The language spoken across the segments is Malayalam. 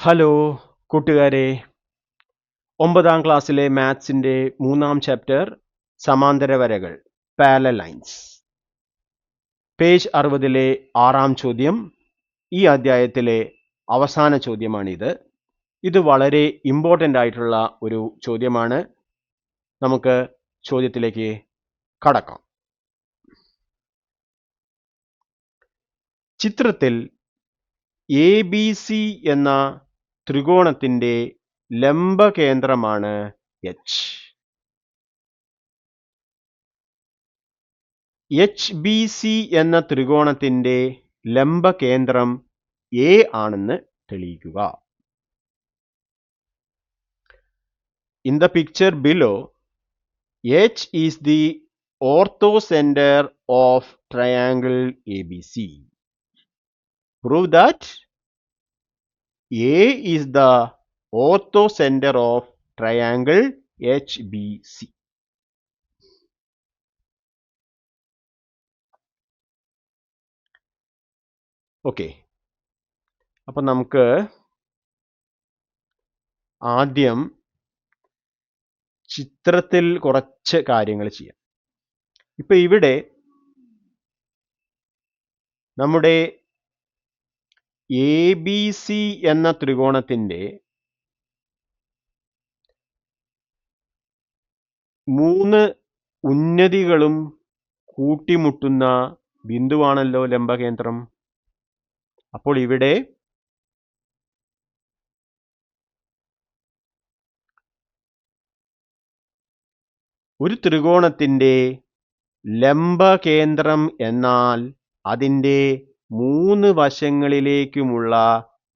ഹലോ കൂട്ടുകാരെ, 9ാം ക്ലാസ്സിലെ മാത്സിന്റെ 3ാം ചാപ്റ്റർ സമാന്തര വരകൾ പാരലൽ ലൈൻസ് പേജ് 60-ലെ 6ാം ചോദ്യം ഈ അധ്യായത്തിലെ അവസാന ചോദ്യമാണിത്. ഇത് വളരെ ഇമ്പോർട്ടൻ്റ് ആയിട്ടുള്ള ഒരു ചോദ്യമാണ്. നമുക്ക് ചോദ്യത്തിലേക്ക് കടക്കാം. ചിത്രത്തിൽ ABC എന്ന ത്രികോണത്തിന്റെ ലംബകേന്ദ്രമാണ് H. HBC എന്ന ത്രികോണത്തിന്റെ ലംബകേന്ദ്രം A ആണെന്ന് തെളിയിക്കുക. In the picture below, H is the orthocenter of triangle ABC. Prove that A is the orthocenter of triangle HBC. Okay, അപ്പം നമുക്ക് ആദ്യം ചിത്രത്തിൽ കുറച്ച് കാര്യങ്ങൾ ചെയ്യാം. ഇപ്പൊ ഇവിടെ നമ്മുടെ ABC എന്ന ത്രികോണത്തിന്റെ 3 ഉന്നതികളും കൂട്ടിമുട്ടുന്ന ബിന്ദുവാണല്ലോ ലംബകേന്ദ്രം. അപ്പോൾ ഇവിടെ ഒരു ത്രികോണത്തിന്റെ ലംബകേന്ദ്രം എന്നാൽ അതിൻ്റെ 3 വശങ്ങളിലേക്കുമുള്ള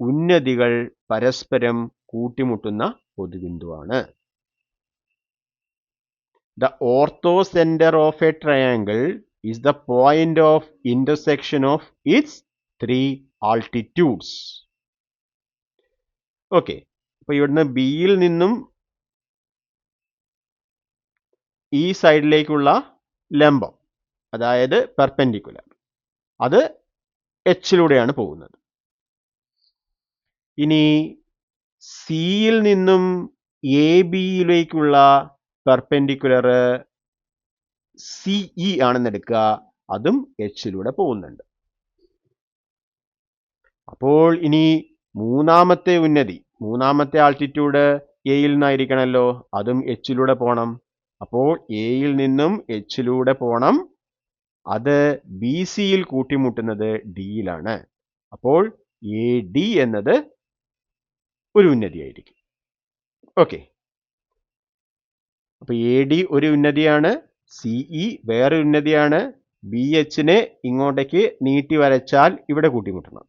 ഉന്നതികൾ പരസ്പരം കൂട്ടിമുട്ടുന്ന പൊതുബിന്ദുവാണ്. The orthocenter of a triangle is the point of intersection of its 3 altitudes. Okay, അപ്പോൾ ഇവിടുന്ന് ബിയിൽ നിന്നും ഈ സൈഡിലേക്കുള്ള ലംബം, അതായത് പെർപെൻഡിക്കുലർ, അത് എച്ചിലൂടെയാണ് പോകുന്നത്. ഇനി സിയിൽ നിന്നും എ ബിയിലേക്കുള്ള പെർപെൻഡിക്കുലർ CE ആണെന്ന് എടുക്കുക, അതും എച്ചിലൂടെ പോകുന്നുണ്ട്. അപ്പോൾ ഇനി മൂന്നാമത്തെ ഉന്നതി, മൂന്നാമത്തെ ആൾട്ടിറ്റ്യൂഡ് എയിൽ നിന്നായിരിക്കണമല്ലോ, അതും എച്ചിലൂടെ പോകണം. അപ്പോൾ എയിൽ നിന്നും എച്ചിലൂടെ പോകണം, അത് ബി സിയിൽ കൂട്ടിമുട്ടുന്നത് ഡിയിലാണ്. അപ്പോൾ AD എന്നത് ഒരു ഉന്നതിയായിരിക്കും. ഓക്കെ, അപ്പോൾ AD ഒരു ഉന്നതിയാണ്, CE വേറെ ഉന്നതിയാണ്. BHനെ ഇങ്ങോട്ടേക്ക് നീട്ടി വരച്ചാൽ ഇവിടെ കൂട്ടിമുട്ടണം,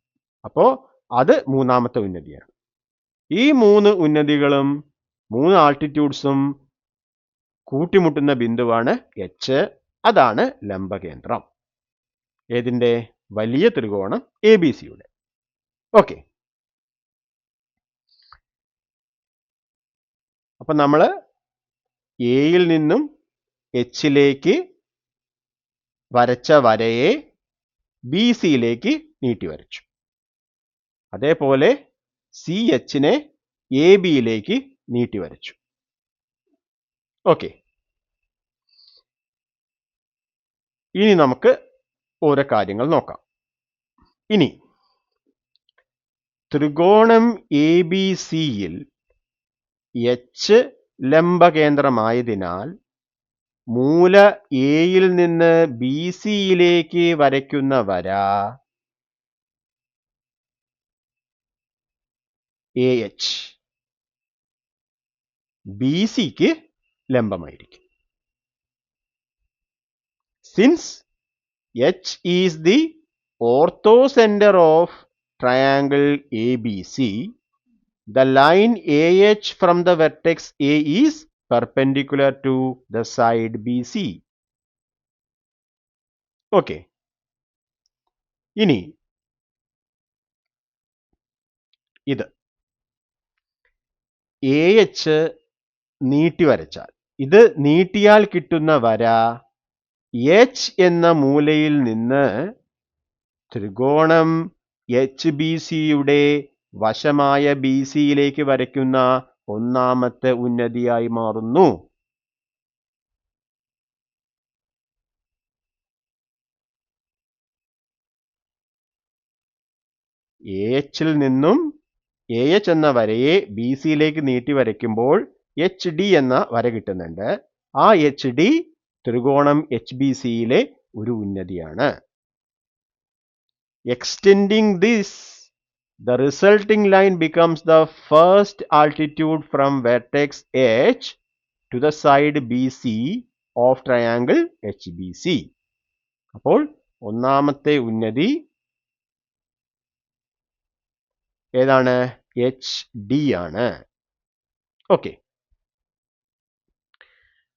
അപ്പോൾ അത് മൂന്നാമത്തെ ഉന്നതിയാണ്. ഈ 3 ഉന്നതികളും 3 ആൾട്ടിറ്റ്യൂഡ്സും കൂട്ടിമുട്ടുന്ന ബിന്ദുവാണ് H. അതാണ് ലംബകേന്ദ്രം ഏതിൻ്റെ? വലിയ ത്രികോണം ABCയുടെ. ഓക്കെ, അപ്പം നമ്മൾ എയിൽ നിന്നും എച്ചിലേക്ക് വരച്ച വരയെ BCയിലേക്ക് നീട്ടി വരച്ചു. അതേപോലെ CHനെ ABയിലേക്ക് നീട്ടി വരച്ചു. ഓക്കെ, ഇനി നമുക്ക് ഓരോ കാര്യങ്ങൾ നോക്കാം. ഇനി ത്രികോണം ABCയിൽ H ലംബകേന്ദ്രമായതിനാൽ മൂല എയിൽ നിന്ന് BCയിലേക്ക് വരയ്ക്കുന്ന വര AH BCക്ക് ലംബമായിരിക്കും. Since H is the orthocenter of triangle ABC, the line AH from the vertex A is perpendicular to the side BC. Okay, ഇനി ഇത് AH നീട്ടി വരച്ചാൽ, ഇത് നീട്ടിയാൽ കിട്ടുന്ന വര H എന്ന മൂലയിൽ നിന്ന് ത്രികോണം HBCയുടെ വശമായ ബി സിയിലേക്ക് വരയ്ക്കുന്ന ഒന്നാമത്തെ ഉന്നതിയായി മാറുന്നു. എച്ചിൽ നിന്നും എച്ച് എന്ന വരയെ ബി സിയിലേക്ക് നീട്ടി വരയ്ക്കുമ്പോൾ എച്ച് ഡി എന്ന വര കിട്ടുന്നുണ്ട്. ആ എച്ച് ഡി ത്രികോണം എച്ച് ബി സിയിലെ ഒരു ഉന്നതിയാണ്. Extending this, the resulting line becomes the first altitude from vertex H to the side BC of triangle HBC. അപ്പോൾ ഒന്നാമത്തെ ഉന്നതി ഏതാണ്? എച്ച് ഡി ആണ്. ഓക്കെ,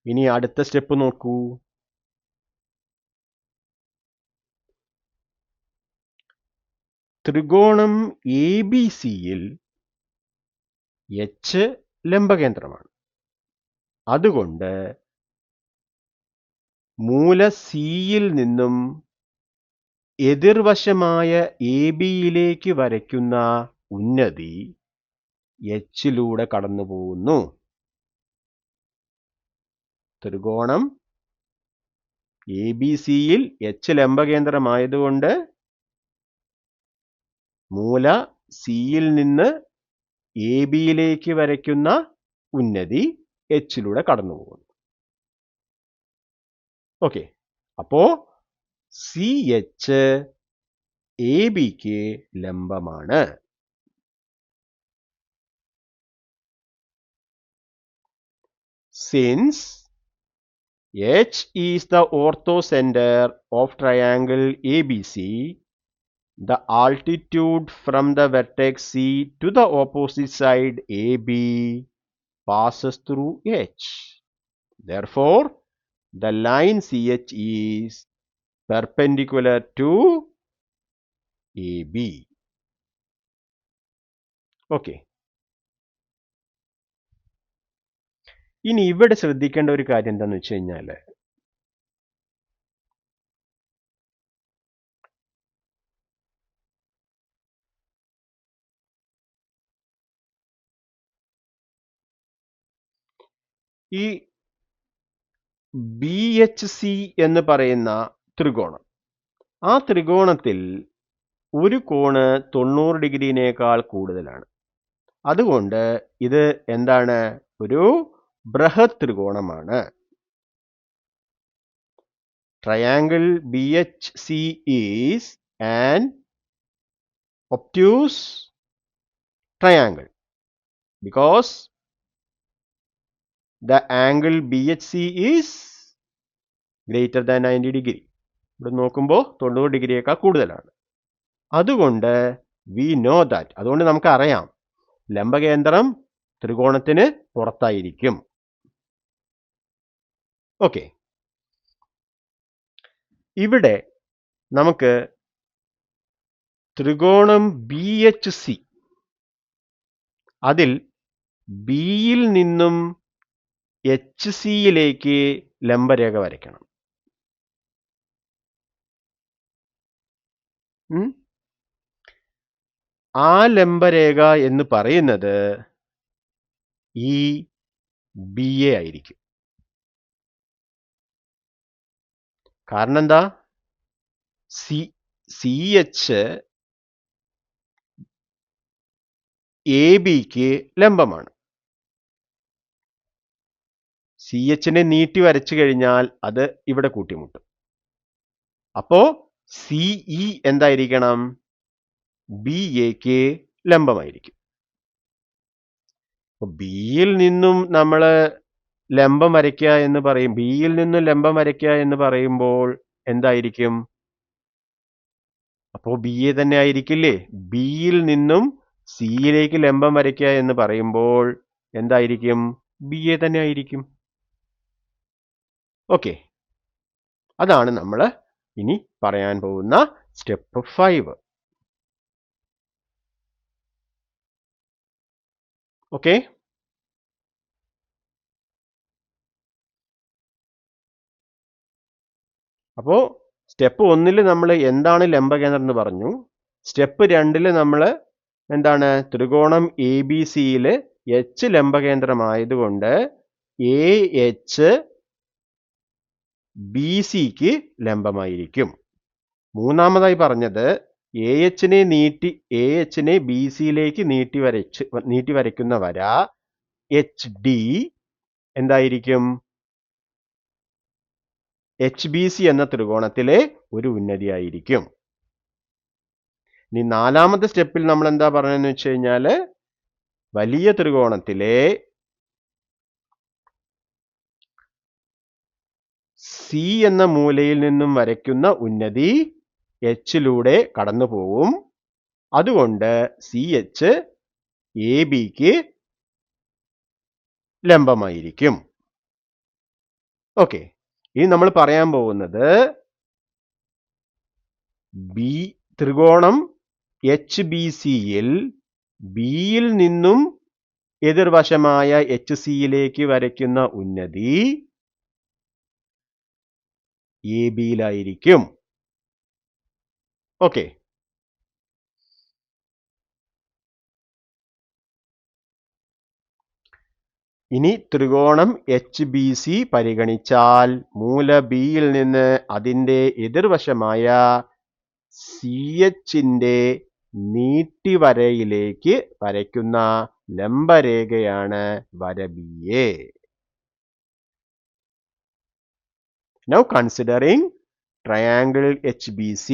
ഇനി അടുത്ത സ്റ്റെപ്പ് നോക്കൂ. ത്രികോണം എ ബി സിയിൽ എച്ച് ലംബകേന്ദ്രമാണ്. അതുകൊണ്ട് മൂല സിയിൽ നിന്നും എതിർവശമായ എ ബിയിലേക്ക് വരയ്ക്കുന്ന ഉന്നതി എച്ചിലൂടെ കടന്നു പോകുന്നു. ത്രികോണം എ ബി സിയിൽ എച്ച് ലംബകേന്ദ്രമായതുകൊണ്ട് മൂല സിയിൽ നിന്ന് എ ബിയിലേക്ക് വരയ്ക്കുന്ന ഉന്നതി എച്ചിലൂടെ കടന്നു പോകുന്നു. ഓക്കെ, അപ്പോ സി എച്ച് എ ബിക്ക് ലംബമാണ്. Since H is the orthocenter of triangle ABC, the altitude from the vertex C to the opposite side AB passes through H. Therefore, the line CH is perpendicular to AB. Okay. ഇനി ഇവിടെ ശ്രദ്ധിക്കേണ്ട ഒരു കാര്യം എന്താണെന്ന് വെച്ച് കഴിഞ്ഞാൽ, ഈ ബി എച്ച് സി എന്ന് പറയുന്ന ത്രികോണം, ആ ത്രികോണത്തിൽ ഒരു കോണ് 90 ഡിഗ്രിനേക്കാൾ കൂടുതലാണ്. അതുകൊണ്ട് ഇത് എന്താണ്? ഒരു ബൃഹത് ത്രികോണമാണ്. Triangle BHC is an obtuse triangle because the angle BHC is greater than 90 degree. ഇവിടെ നോക്കുമ്പോൾ 90 ഡിഗ്രിയേക്കാൾ കൂടുതലാണ്. അതുകൊണ്ട് we know that, അതുകൊണ്ട് നമുക്ക് അറിയാം ലംബകേന്ദ്രം ത്രികോണത്തിന് പുറത്തായിരിക്കും. ഓക്കെ, ഇവിടെ നമുക്ക് ത്രികോണം ബി എച്ച് സി, അതിൽ ബിയിൽ നിന്നും എച്ച് സിയിലേക്ക് ലംബരേഖ വരയ്ക്കണം. ആ ലംബരേഖ എന്ന് പറയുന്നത് ഈ ബി എ ആയിരിക്കും. കാരണം എന്താ? സി എച്ച് എ ബിക്ക് ലംബമാണ്. സി എച്ചിനെ നീട്ടി വരച്ചു കഴിഞ്ഞാൽ അത് ഇവിടെ കൂട്ടിമുട്ടും. അപ്പോ സിഇ എന്തായിരിക്കണം? ബി എക്ക് ലംബമായിരിക്കും. ബിയിൽ നിന്നും നമ്മൾ ലംബം വരയ്ക്കുക എന്ന് പറയും, ബിയിൽ നിന്നും ലംബം വരയ്ക്കുക എന്ന് പറയുമ്പോൾ എന്തായിരിക്കും? അപ്പോ ബി എ തന്നെ ആയിരിക്കില്ലേ? ബിയിൽ നിന്നും സിയിലേക്ക് ലംബം വരയ്ക്കുക എന്ന് പറയുമ്പോൾ എന്തായിരിക്കും? ബി എ തന്നെ ആയിരിക്കും. ഓക്കെ, അതാണ് നമ്മൾ ഇനി പറയാൻ പോകുന്ന സ്റ്റെപ്പ് 5. ഓക്കെ, അപ്പോൾ സ്റ്റെപ്പ് 1 നമ്മൾ എന്താണ് ലംബകേന്ദ്രം എന്ന് പറഞ്ഞു. സ്റ്റെപ്പ് 2 നമ്മൾ എന്താണ്? ത്രികോണം എ ബി സിയിൽ എച്ച് ലംബകേന്ദ്രമായതുകൊണ്ട് എ എച്ച് ബി സിക്ക് ലംബമായിരിക്കും. മൂന്നാമതായി പറഞ്ഞത് എ എച്ചിനെ ബി സിയിലേക്ക് നീട്ടി വരയ്ക്കുന്ന വര എച്ച് ഡി എന്തായിരിക്കും? എച്ച് ബി സി എന്ന ത്രികോണത്തിലെ ഒരു ഉന്നതിയായിരിക്കും. ഇനി നാലാമത്തെ സ്റ്റെപ്പിൽ നമ്മൾ എന്താ പറഞ്ഞതെന്ന് വെച്ച് കഴിഞ്ഞാല് വലിയ ത്രികോണത്തിലെ സി എന്ന മൂലയിൽ നിന്നും വരയ്ക്കുന്ന ഉന്നതി എച്ചിലൂടെ കടന്നു പോവും. അതുകൊണ്ട് സി എച്ച് എ ബിക്ക് ലംബമായിരിക്കും. ഓക്കെ, ഇനി നമ്മൾ പറയാൻ പോകുന്നത് ത്രികോണം എച്ച് ബി സിയിൽ ബിയിൽ നിന്നും എതിർവശമായ എച്ച് സിയിലേക്ക് വരയ്ക്കുന്ന ഉന്നതി എ ബിയിലായിരിക്കും. ഓക്കെ, ഇനി ത്രികോണം എച്ച് ബി സി പരിഗണിച്ചാൽ മൂല ബിയിൽ നിന്ന് അതിൻ്റെ എതിർവശമായ സി എച്ചിൻ്റെ നീട്ടിവരയിലേക്ക് വരയ്ക്കുന്ന ലംബരേഖയാണ് വര B A. Now considering triangle HBC,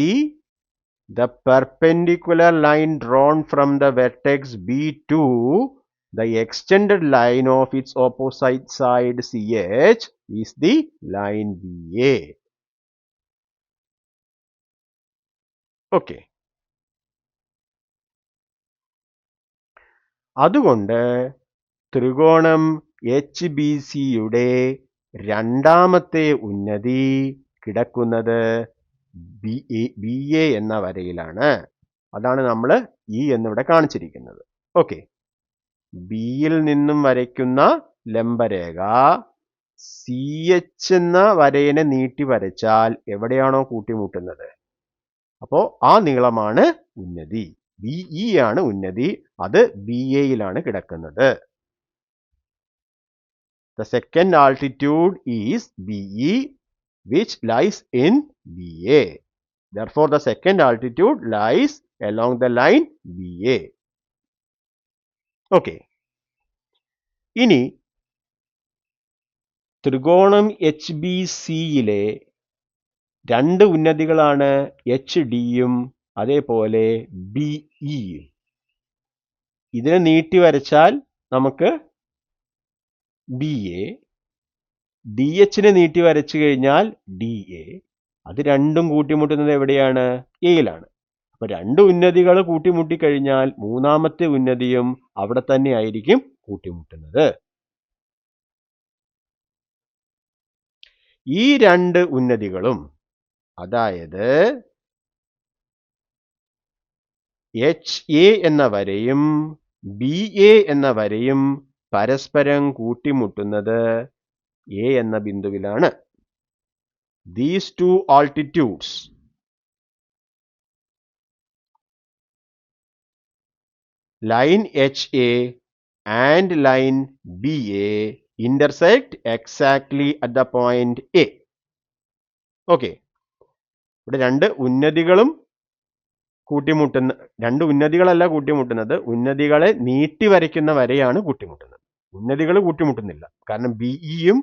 the perpendicular line drawn from the vertex B to the extended line of its opposite side CH is the line BA. Okay. അതുകൊണ്ട് ത്രികോണം എച്ച് ബി സിയുടെ രണ്ടാമത്തെ ഉന്നതി കിടക്കുന്നത് ബി എ എന്ന വരയിലാണ്. അതാണ് നമ്മൾ ഇ എന്നിവിടെ കാണിച്ചിരിക്കുന്നത്. ഓക്കെ, ബിയിൽ നിന്നും വരയ്ക്കുന്ന ലംബരേഖ സി എച്ച് എന്ന വരയിനെ നീട്ടി വരച്ചാൽ എവിടെയാണോ കൂട്ടിമുട്ടുന്നത് അപ്പോൾ ആ നീളമാണ് ഉന്നതി. ബി ഇ ആണ് ഉന്നതി, അത് ബി എയിലാണ് കിടക്കുന്നത്. The second altitude is BE, which lies in BA. Therefore, the second altitude lies along the line BA. Okay. ഇനി ത്രികോണം എച്ച് ബി സിയിലെ രണ്ട് ഉന്നതികളാണ് എച്ച് ഡിയും അതേപോലെ ബി ഇയും. ഇതിനെ നീട്ടി വരച്ചാൽ നമുക്ക് ബി എ, ഡി എച്ചിനെ നീട്ടി വരച്ചു കഴിഞ്ഞാൽ ഡി എ. അത് രണ്ടും കൂട്ടിമുട്ടുന്നത് എവിടെയാണ്? എയിലാണ്. അപ്പൊ രണ്ട് ഉന്നതികൾ കൂട്ടിമുട്ടിക്കഴിഞ്ഞാൽ മൂന്നാമത്തെ ഉന്നതിയും അവിടെ തന്നെ ആയിരിക്കും കൂട്ടിമുട്ടുന്നത്. ഈ രണ്ട് ഉന്നതികളും, അതായത് എച്ച് എ എന്ന വരയും ബി എ എന്ന വരയും പരസ്പരം കൂട്ടിമുട്ടുന്നത് എ എന്ന ബിന്ദുവിലാണ്. These two altitudes line HA and line BA intersect exactly at the point A. Okay, ഇവിടെ രണ്ട് ഉന്നതികളല്ല കൂട്ടിമുട്ടുന്നത്, ഉന്നതികളെ നീട്ടി വരയ്ക്കുന്ന വരയാണ് കൂട്ടിമുട്ടുന്നത്. ഉന്നതികൾ കൂട്ടിമുട്ടുന്നില്ല, കാരണം ബി ഇയും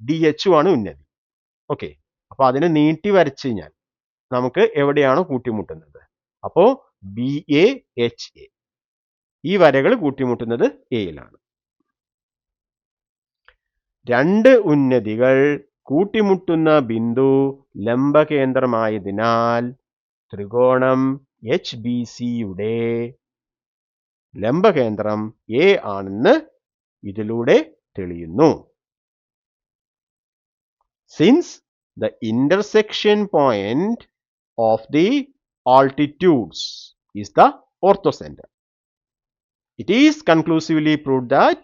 ഡി എച്ചും ആണ് ഉന്നതി. ഓക്കെ, അപ്പൊ അതിനെ നീട്ടി വരച്ചു കഴിഞ്ഞാൽ നമുക്ക് എവിടെയാണോ കൂട്ടിമുട്ടുന്നത് അപ്പോ ബി എ എച്ച് എ, ഈ വരകൾ കൂട്ടിമുട്ടുന്നത് എയിലാണ്. രണ്ട് ഉന്നതികൾ കൂട്ടിമുട്ടുന്ന ബിന്ദു ലംബകേന്ദ്രമായതിനാൽ ത്രികോണം എച്ച് ബി സിയുടെ ലംബകേന്ദ്രം എ ആണെന്ന് ഇതിലൂടെ തെളിയുന്നു. Since the intersection point of the altitudes is the orthocenter, it is conclusively proved that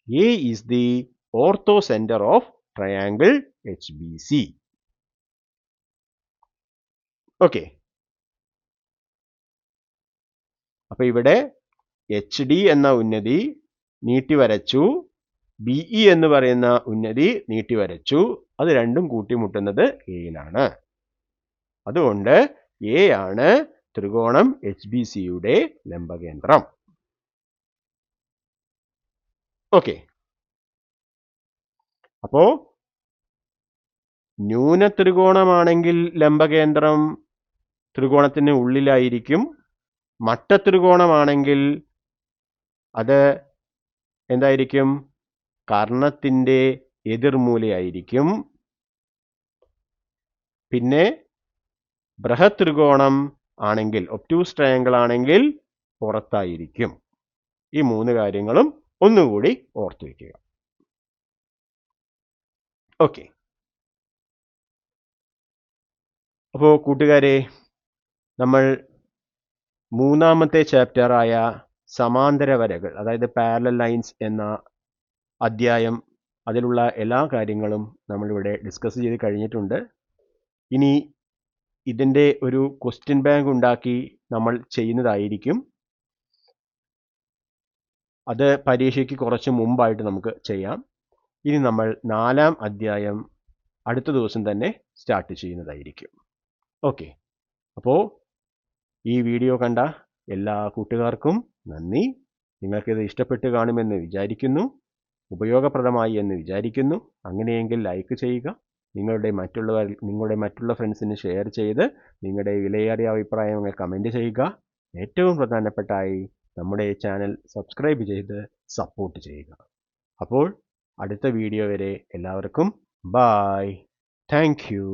A is the orthocenter of triangle HBC. Okay. അപ്പോൾ ഇവിടെ എച്ച് ഡി എന്ന ഉന്നതി നീട്ടി വരച്ചു, ബി ഇ എന്ന് പറയുന്ന ഉന്നതി നീട്ടി വരച്ചു. അത് രണ്ടും കൂട്ടിമുട്ടുന്നത് എയിലാണ്. അതുകൊണ്ട് എ ആണ് ത്രികോണം എച്ച് ബി സിയുടെ ലംബകേന്ദ്രം. ഓക്കെ. അപ്പോ ന്യൂനത്രികോണമാണെങ്കിൽ ലംബകേന്ദ്രം ത്രികോണത്തിന് ഉള്ളിലായിരിക്കും. മട്ടത്രികോണമാണെങ്കിൽ അത് എന്തായിരിക്കും? കർണത്തിന്റെ എതിർമൂലയായിരിക്കും. പിന്നെ ബൃഹത് ത്രികോണം ആണെങ്കിൽ, ഒബ്റ്റ്യൂസ് ട്രയാങ്കിൾ ആണെങ്കിൽ പുറത്തായിരിക്കും. ഈ 3 കാര്യങ്ങളും ഒന്നുകൂടി ഓർത്തു വയ്ക്കുക. ഓക്കെ. അപ്പോൾ കൂട്ടുകാരെ, നമ്മൾ 3ാമത്തെ ചാപ്റ്ററായ സമാന്തര വരകൾ, അതായത് പാരലൽ ലൈൻസ് എന്ന അധ്യായം, അതിലുള്ള എല്ലാ കാര്യങ്ങളും നമ്മളിവിടെ ഡിസ്കസ് ചെയ്ത് കഴിഞ്ഞിട്ടുണ്ട്. ഇനി ഇതിൻ്റെ ഒരു ക്വസ്റ്റ്യൻ ബാങ്ക് ഉണ്ടാക്കി നമ്മൾ ചെയ്യുന്നതായിരിക്കും. അത് പരീക്ഷയ്ക്ക് കുറച്ച് മുമ്പായിട്ട് നമുക്ക് ചെയ്യാം. ഇനി നമ്മൾ 4ാം അധ്യായം അടുത്ത ദിവസം തന്നെ സ്റ്റാർട്ട് ചെയ്യുന്നതായിരിക്കും. ഓക്കെ. അപ്പോൾ ഈ വീഡിയോ കണ്ട എല്ലാ കൂട്ടുകാർക്കും നന്ദി. നിങ്ങൾക്കിത് ഇഷ്ടപ്പെട്ട് കാണുമെന്ന് വിചാരിക്കുന്നു, ഉപയോഗപ്രദമായി എന്ന് വിചാരിക്കുന്നു. അങ്ങനെയെങ്കിൽ ലൈക്ക് ചെയ്യുക, നിങ്ങളുടെ മറ്റുള്ള ഫ്രണ്ട്സിന് ഷെയർ ചെയ്ത് നിങ്ങളുടെ വിലയേറിയ അഭിപ്രായങ്ങൾ കമൻറ്റ് ചെയ്യുക. ഏറ്റവും പ്രധാനപ്പെട്ടായി നമ്മുടെ ചാനൽ സബ്സ്ക്രൈബ് ചെയ്ത് സപ്പോർട്ട് ചെയ്യുക. അപ്പോൾ അടുത്ത വീഡിയോ വരെ എല്ലാവർക്കും ബൈ. Thank you.